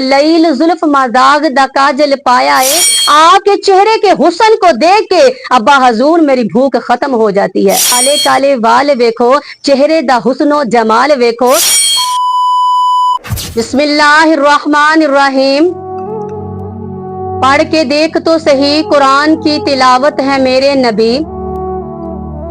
लईल जुल्फ मादाग दा काजल पाया है। आपके चेहरे के हुस्न को देख के अब्बा हजूर मेरी भूख खत्म हो जाती है। काले काले वाल वेखो, चेहरे दा हुस्नो जमाल वेखो। बिस्मिल्लाहिर्रहमानिर्रहीम। पढ़ के देख तो सही, कुरान की तिलावत है मेरे नबी।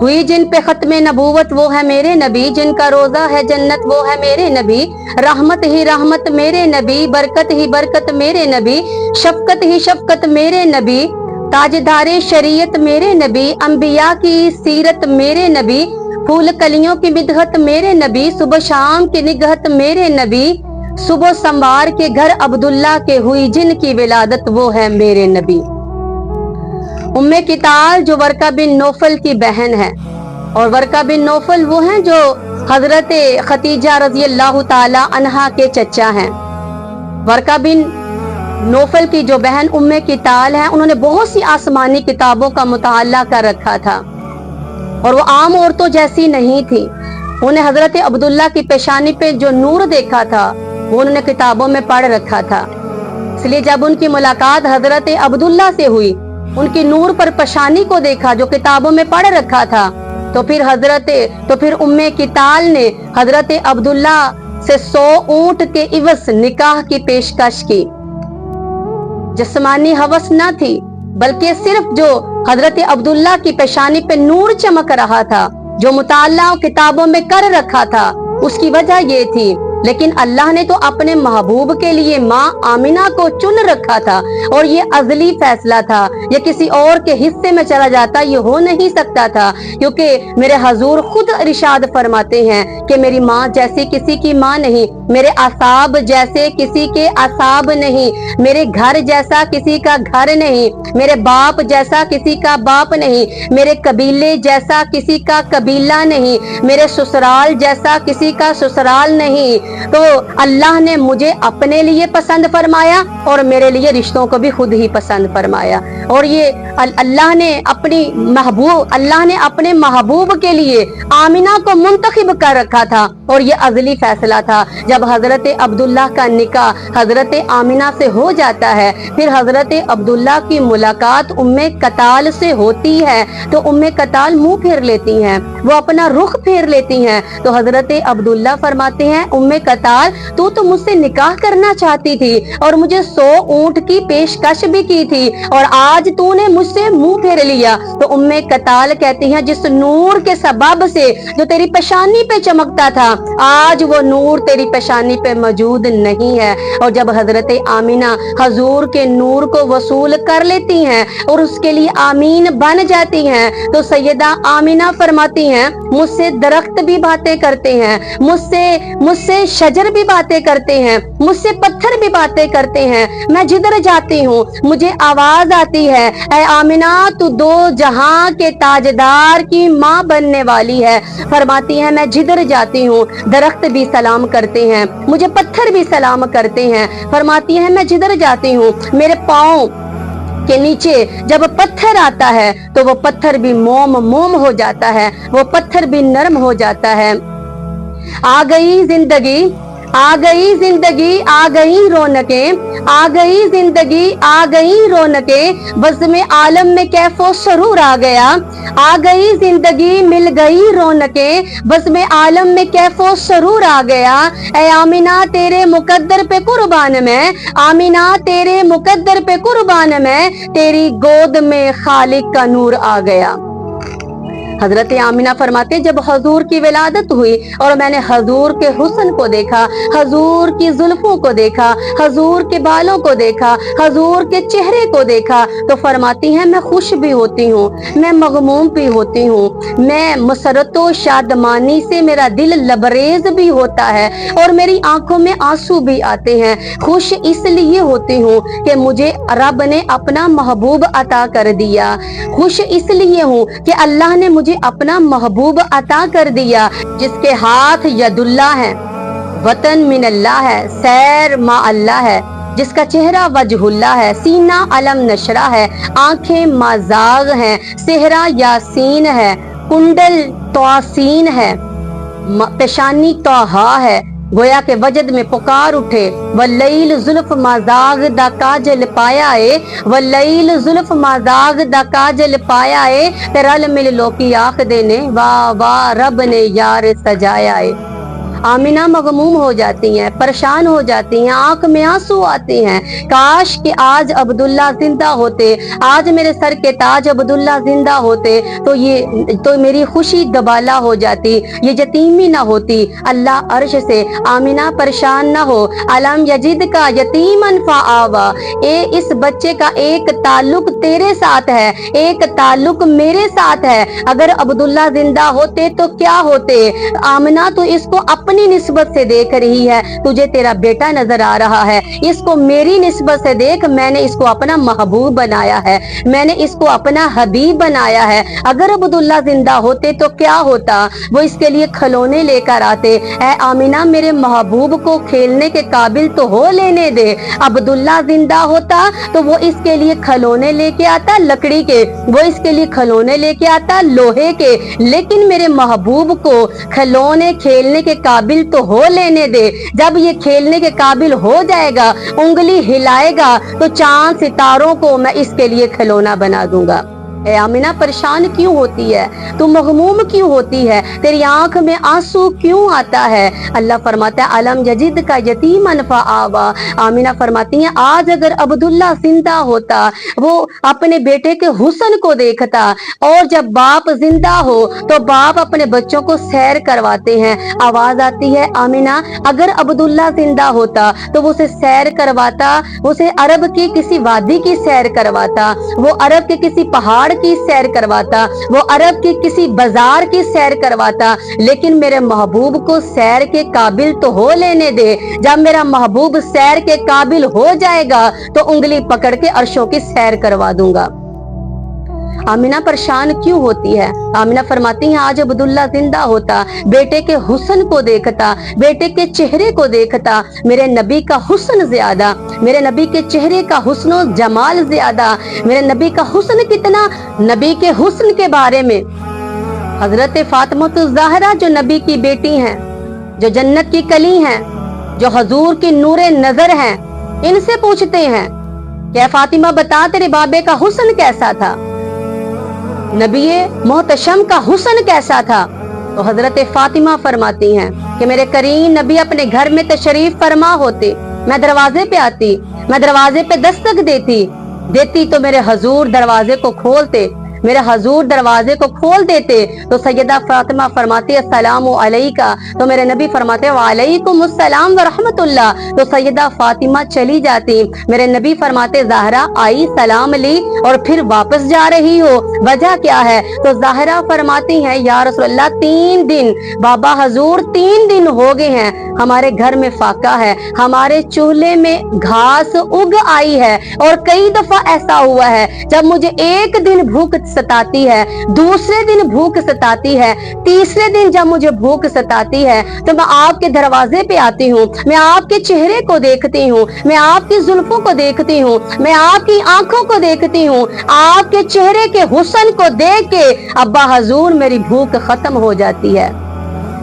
हुई जिन पे खत्मे नबूवत वो है मेरे नबी। जिनका रोजा है जन्नत वो है मेरे नबी। रहमत ही रहमत मेरे नबी, बरकत ही बरकत मेरे नबी, शफकत ही शफकत मेरे नबी, ताजदारे शरीयत मेरे नबी, अंबिया की सीरत मेरे नबी, फूल कलियों की मिदहत मेरे नबी, सुबह शाम की निगहत मेरे नबी, सुबह संवार के घर अब्दुल्ला के हुई जिनकी विलादत वो है मेरे नबी। उम्मे किताल जो वर्का बिन नौफल की बहन है, और वर्का बिन नौफल वो हैं जो हजरत खतीजा रजी अल्लाह ताला अन्हा के चचा हैं। वर्का बिन नौफल की जो बहन उम्मे किताल है, उन्होंने बहुत सी आसमानी किताबों का मुताला कर रखा था और वो आम औरतों जैसी नहीं थी। उन्हें हजरत अब्दुल्ला की पेशानी पे जो नूर देखा था वो उन्होंने किताबों में पढ़ रखा था। इसलिए जब उनकी मुलाकात हजरत अब्दुल्ला से हुई, उनकी नूर पर पेशानी को देखा जो किताबों में पढ़ रखा था, तो फिर उम्मे किताल ने हजरत अब्दुल्ला से 100 ऊंट के इवस निकाह की पेशकश की। जिस्मानी हवस न थी, बल्कि सिर्फ जो हजरत अब्दुल्ला की पेशानी पे नूर चमक रहा था, जो मुताला किताबों में कर रखा था, उसकी वजह ये थी। लेकिन अल्लाह ने तो अपने महबूब के लिए माँ आमिना को चुन रखा था और ये अज़ली फैसला था। ये किसी और के हिस्से में चला जाता ये हो नहीं सकता था, क्योंकि मेरे हजूर खुद इरशाद फरमाते हैं कि मेरी माँ जैसी किसी की माँ नहीं, मेरे असाब जैसे किसी के असाब नहीं, मेरे घर जैसा किसी का घर नहीं, मेरे बाप जैसा किसी का बाप नहीं, मेरे कबीले जैसा किसी का कबीला नहीं, मेरे ससुराल जैसा किसी का ससुराल नहीं। तो अल्लाह ने मुझे अपने लिए पसंद फरमाया और मेरे लिए रिश्तों को भी खुद ही पसंद फरमाया। और ये अल्लाह ने अपने महबूब के लिए आमिना को मुंतखब कर रखा था और ये अज़ली फैसला था। जब हजरत अब्दुल्ला का निकाह हजरत आमिना से हो जाता है, फिर हजरत अब्दुल्ला की मुलाकात उम्मे कताल से होती है, तो उम्मे कताल मुंह फेर लेती हैं, वो अपना रुख फेर लेती हैं। तो हजरत अब्दुल्ला फरमाते हैं, उम्मे कताल तू तो मुझसे निकाह करना चाहती थी और मुझे 100 ऊंट की पेशकश भी की थी और आज तूने मुझसे मुंह फेर लिया। तो उम्मे कताल कहती हैं, जिस नूर के सबब से जो तेरी पेशानी पे चमकता था, आज वो नूर तेरी पेशानी पे मौजूद नहीं है। और जब हजरत आमिना हजूर के नूर को वसूल कर लेती हैं और उसके लिए आमीन बन जाती हैं, तो सैयदा आमिना फरमाती हैं, मुझसे दरख्त भी बातें करते हैं, मुझसे शजर भी बातें करते हैं, मुझसे पत्थर भी बातें करते हैं। मैं जिधर जाती हूँ मुझे आवाज आती है, ऐ आमिना तू दो जहां के ताजदार की माँ बनने वाली है। फरमाती है, मैं जिधर जाती हूँ दरख्त भी सलाम करते हैं, मुझे पत्थर भी सलाम करते हैं। फरमाती है, मैं जिधर जाती हूँ मेरे पाँव के नीचे जब पत्थर आता है तो वो पत्थर भी मोम हो जाता है, वो पत्थर भी नरम हो जाता है। आ गई जिंदगी, आ गई जिंदगी, आ गई रौनकें, आ गई जिंदगी, आ गई रौनकें, बज़ में आलम में कैफो सरूर आ गया। आ गई जिंदगी, मिल गई रौनकें, बज़ में आलम में कैफो सरूर आ गया। ऐ आमिना तेरे मुकद्दर पे कुर्बान मैं, आमिना तेरे मुकद्दर पे कुर्बान मैं, तेरी गोद में खालिक का नूर आ गया। हजरत आमिना फरमाते, जब हजूर की विलादत हुई और मैंने हजूर के हुस्न को देखा, हजूर की जुल्फों को देखा, हजूर के बालों को देखा, हजूर के चेहरे को देखा, तो फरमाती हैं, मैं खुश भी होती हूँ, मैं मगमूम भी होती हूँ, मैं मसरतो शादमानी से मेरा दिल लबरेज भी होता है और मेरी आंखों में आंसू भी आते हैं। खुश इसलिए होती हूँ कि मुझे रब ने अपना महबूब अता कर दिया, खुश इसलिए हूँ कि अल्लाह ने मुझे अपना महबूब अता कर दिया, जिसके हाथ यदुल्लाह है, वतन मिनल्लाह है, सैर मा अल्लाह है, जिसका चेहरा वजहुल्लाह है, सीना अलम नशरा है, आंखें माजाग हैं, सेहरा यासीन है, कुंडल तौसीन है, पेशानी तौहा है, गोया के वजद में पुकार उठे, वल्लैल जुल्फ माजाग दा काजल पाया है, वल्लैल जुल्फ माजाग दा काजल पाया है, ते रल मिल लोकी आख देने वाह वाह रब ने यार सजाया है। आमिना मगमूम हो जाती हैं, परेशान हो जाती हैं, आंख में आंसू आते हैं। काश कि आज अब्दुल्ला जिंदा होते, आज मेरे सर के ताज अब्दुल्ला जिंदा होते तो मेरी खुशी दबाला हो जाती, ये यतीमी ना होती। अल्लाह अर्श से आमिना परेशान ना हो। अलम यजिद का यतीमन फआवा, इस बच्चे का एक ताल्लुक तेरे साथ है, एक ताल्लुक मेरे साथ है। अगर अब्दुल्ला जिंदा होते तो क्या होते? आमिना तो इसको अपनी निस्बत से देख रही है, तुझे तेरा बेटा नजर आ रहा है, इसको मेरी निस्बत से देख, मैंने इसको अपना महबूब बनाया है, मैंने इसको अपना हबीब बनाया है। अगर अब्दुल्ला जिंदा होते तो क्या होता? वो इसके लिए खिलौने लेकर आते। ऐ आमिना मेरे महबूब को खेलने के काबिल तो हो लेने दे। अब्दुल्ला जिंदा होता तो वो इसके लिए खिलौने लेके आता लकड़ी के, वो इसके लिए खिलौने लेके आता लोहे के, लेकिन मेरे महबूब को खिलौने खेलने के काबिल तो हो लेने दे। जब ये खेलने के काबिल हो जाएगा, उंगली हिलाएगा तो चांद सितारों को मैं इसके लिए खिलौना बना दूंगा। ए आमिना परेशान क्यों होती है? तू मगमूम क्यों होती है? तेरी आंख में आंसू क्यों आता है? अल्लाह फरमाता है अलम यजिद का यतीमन फआवा। आमिना फरमाती हैं आज अगर अब्दुल्ला जिंदा होता, वो अपने बेटे के हुस्न को देखता, और जब बाप जिंदा हो तो बाप अपने बच्चों को सैर करवाते हैं। आवाज आती है आमिना अगर अब्दुल्ला जिंदा होता तो वो उसे सैर करवाता, उसे अरब की किसी वादी की सैर करवाता, वो अरब के किसी पहाड़ की सैर करवाता, वो अरब की किसी बाजार की सैर करवाता, लेकिन मेरे महबूब को सैर के काबिल तो हो लेने दे। जब मेरा महबूब सैर के काबिल हो जाएगा तो उंगली पकड़ के अर्शों की सैर करवा दूंगा। आमिना परेशान क्यों होती है? आमिना फरमाती हैं आज अब्दुल्ला जिंदा होता, बेटे के हुस्न को देखता, बेटे के चेहरे को देखता, मेरे नबी का हुस्न ज्यादा, मेरे नबी के चेहरे का हुस्न जमाल ज्यादा। मेरे नबी का हुस्न कितना? नबी के हुस्न के बारे में हजरत फातिमा ज़हरा जो नबी की बेटी हैं, जो जन्नत की कली हैं, जो हजूर की नूरे नजर हैं, इनसे पूछते हैं क्या फातिमा बता तेरे बाबे का हुस्न कैसा था, नबी मोहतशम का हुस्न कैसा था? तो हजरत फातिमा फरमाती हैं कि मेरे करीम नबी अपने घर में तशरीफ फरमा होते, मैं दरवाजे पे आती, मैं दरवाजे पे दस्तक देती तो मेरे हजूर दरवाजे को खोलते, मेरे हजूर दरवाजे को खोल देते तो सैयदा फातिमा फरमाती है अस्सलामु अलैका, तो मेरे नबी फरमाते वालेकुम अस्सलाम व रहमतुल्लाह, तो सैयदा फातिमा चली जाती। मेरे नबी फरमाते ज़हरा आई, सलाम ली और फिर वापस जा रही हो, वजह क्या है? तो ज़हरा फरमाती है या रसूलल्लाह 3 दिन, बाबा हजूर 3 दिन हो गए हैं, हमारे घर में फाका है, हमारे चूल्हे में घास उग आई है, और कई दफा ऐसा हुआ है जब मुझे एक दिन भूख सताती है, दूसरे दिन भूख सताती है, तीसरे दिन जब मुझे भूख सताती है तो मैं आपके दरवाजे पे आती हूँ, मैं आपके चेहरे को देखती हूँ, मैं आपकी जुल्फों को देखती हूँ, मैं आपकी आंखों को देखती हूँ, आपके चेहरे के हुस्न को देख के अब्बा हजूर मेरी भूख खत्म हो जाती है।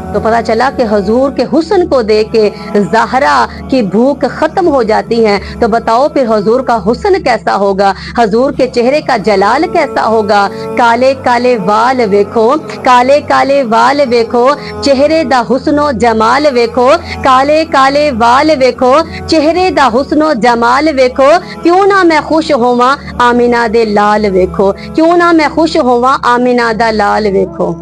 तो पता चला कि हजूर के हुस्न को देख के ज़हरा की भूख खत्म हो जाती है। तो बताओ फिर हजूर का हुस्न कैसा होगा, हजूर के चेहरे का जलाल कैसा होगा? काले काले वाल वेखो, काले काले वाल वेखो, चेहरे दा हुस्नो जमाल वेखो, काले काले वाल वेखो, चेहरे दा हुस्नो जमाल वेखो, क्यों ना मैं खुश होवां आमिना दे लाल वेखो, क्यों ना मैं खुश होवां आमिना दा लाल वेखो।